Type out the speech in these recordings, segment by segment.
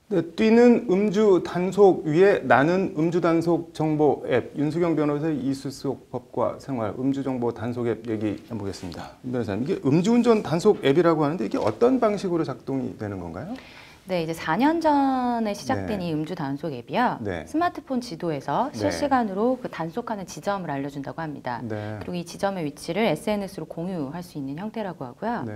네, 뛰는 음주 단속 위에 나는 음주 단속 정보 앱 윤수경 변호사의 이수 속 법과 생활 음주 정보 단속 앱 얘기해 보겠습니다. 변호사님, 이게 음주운전 단속 앱이라고 하는데 이게 어떤 방식으로 작동이 되는 건가요? 네, 이제 4년 전에 시작된 네. 이 음주 단속 앱이요. 네. 스마트폰 지도에서 네. 실시간으로 그 단속하는 지점을 알려준다고 합니다. 네. 그리고 이 지점의 위치를 SNS로 공유할 수 있는 형태라고 하고요. 네.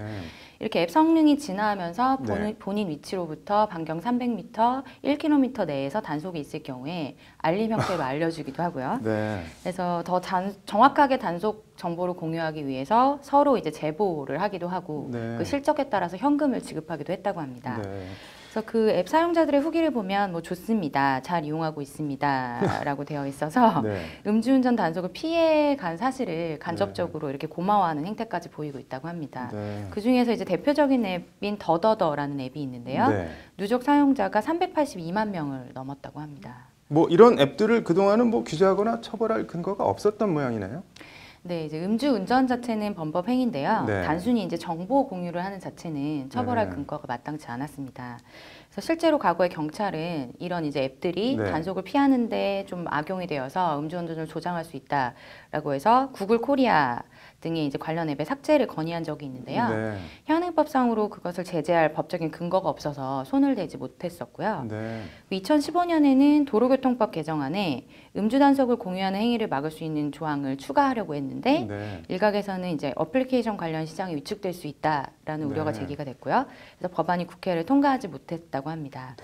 이렇게 앱 성능이 진화하면서 네. 본인 위치로부터 반경 300m, 1km 내에서 단속이 있을 경우에 알림 형태로 알려주기도 하고요. 네. 그래서 더 정확하게 단속 정보를 공유하기 위해서 서로 이제 제보를 하기도 하고 네. 그 실적에 따라서 현금을 지급하기도 했다고 합니다. 네. 그래서 그 앱 사용자들의 후기를 보면 뭐 좋습니다. 잘 이용하고 있습니다. 라고 되어 있어서 네. 음주운전 단속을 피해 간 사실을 간접적으로 이렇게 고마워하는 행태까지 보이고 있다고 합니다. 네. 그 중에서 이제 대표적인 앱인 더더더라는 앱이 있는데요. 네. 누적 사용자가 382만 명을 넘었다고 합니다. 뭐 이런 앱들을 그동안은 뭐 규제하거나 처벌할 근거가 없었던 모양이네요. 네, 이제 음주운전 자체는 범법 행위인데요. 네. 단순히 이제 정보 공유를 하는 자체는 처벌할 네. 근거가 마땅치 않았습니다. 그래서 실제로 과거에 경찰은 이런 이제 앱들이 네. 단속을 피하는데 좀 악용이 되어서 음주운전을 조장할 수 있다라고 해서 구글 코리아 등의 이제 관련 앱의 삭제를 건의한 적이 있는데요. 네. 현행법상으로 그것을 제재할 법적인 근거가 없어서 손을 대지 못했었고요. 네. 2015년에는 도로교통법 개정안에 음주 단속을 공유하는 행위를 막을 수 있는 조항을 추가하려고 했는데 네. 일각에서는 이제 어플리케이션 관련 시장이 위축될 수 있다라는 우려가 네. 제기가 됐고요. 그래서 법안이 국회를 통과하지 못했다고 합니다.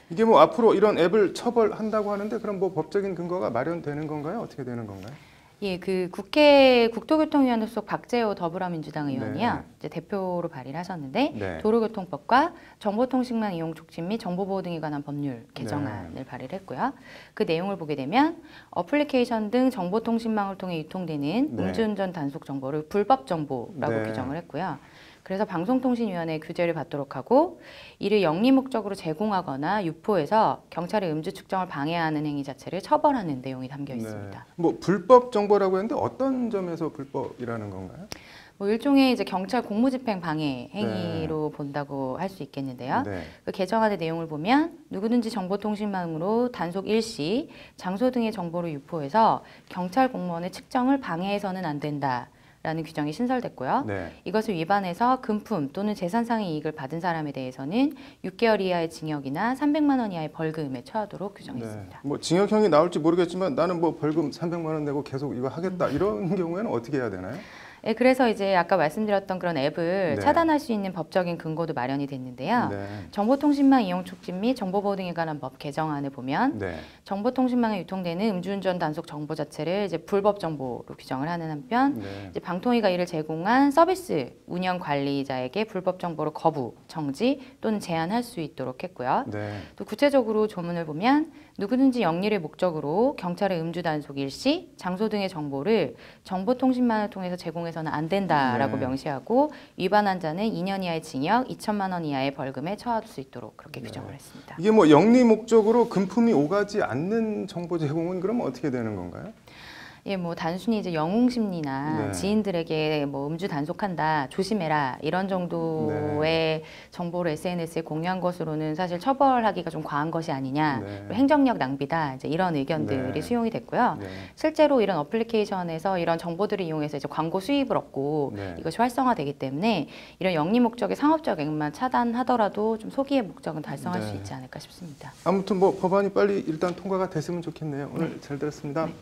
이게 뭐 앞으로 이런 앱을 처벌한다고 하는데 그럼 뭐 법적인 근거가 마련되는 건가요? 어떻게 되는 건가요? 예, 그 국회 국토교통위원회 소속 박재호 더불어민주당 의원이요. 네. 이제 대표로 발의를 하셨는데 네. 도로교통법과 정보통신망 이용 촉진 및 정보보호 등에 관한 법률 개정안을 네. 발의를 했고요. 그 내용을 보게 되면 어플리케이션 등 정보통신망을 통해 유통되는 네. 음주운전 단속 정보를 불법 정보라고 네. 규정을 했고요. 그래서 방송통신위원회 규제를 받도록 하고 이를 영리 목적으로 제공하거나 유포해서 경찰의 음주 측정을 방해하는 행위 자체를 처벌하는 내용이 담겨 있습니다. 네. 뭐 불법 정보라고 했는데 어떤 점에서 불법이라는 건가요? 뭐 일종의 이제 경찰 공무집행 방해 행위로 네. 본다고 할 수 있겠는데요. 네. 그 개정안의 내용을 보면 누구든지 정보통신망으로 단속 일시, 장소 등의 정보를 유포해서 경찰 공무원의 측정을 방해해서는 안 된다. 라는 규정이 신설됐고요. 네. 이것을 위반해서 금품 또는 재산상의 이익을 받은 사람에 대해서는 6개월 이하의 징역이나 300만 원 이하의 벌금에 처하도록 규정했습니다. 뭐 징역형이 나올지 모르겠지만 나는 뭐 벌금 300만 원 내고 계속 이거 하겠다 이런 경우에는 어떻게 해야 되나요? 네, 그래서 이제 아까 말씀드렸던 그런 앱을 네. 차단할 수 있는 법적인 근거도 마련이 됐는데요. 네. 정보통신망 이용 촉진 및 정보보호 등에 관한 법 개정안을 보면 네. 정보통신망에 유통되는 음주운전 단속 정보 자체를 이제 불법 정보로 규정을 하는 한편 네. 이제 방통위가 이를 제공한 서비스 운영 관리자에게 불법 정보를 거부, 정지 또는 제한할 수 있도록 했고요. 네. 또 구체적으로 조문을 보면 누구든지 영리를 목적으로 경찰의 음주 단속 일시, 장소 등의 정보를 정보통신망을 통해서 제공해서는 안 된다라고 네. 명시하고 위반한 자는 2년 이하의 징역, 2천만 원 이하의 벌금에 처할 수 있도록 그렇게 규정을 했습니다. 이게 뭐 영리 목적으로 금품이 오가지 않는 정보 제공은 그럼 어떻게 되는 건가요? 예, 뭐 단순히 이제 영웅 심리나 네. 지인들에게 뭐 음주 단속한다, 조심해라 이런 정도의 네. 정보를 SNS에 공유한 것으로는 사실 처벌하기가 좀 과한 것이 아니냐, 네. 행정력 낭비다 이제 이런 의견들이 네. 수용이 됐고요. 네. 실제로 이런 어플리케이션에서 이런 정보들을 이용해서 이제 광고 수입을 얻고 네. 이것이 활성화되기 때문에 이런 영리 목적의 상업적 앱만 차단하더라도 좀 소기의 목적은 달성할 네. 수 있지 않을까 싶습니다. 아무튼 뭐 법안이 빨리 일단 통과가 됐으면 좋겠네요. 오늘 잘 들었습니다. 네.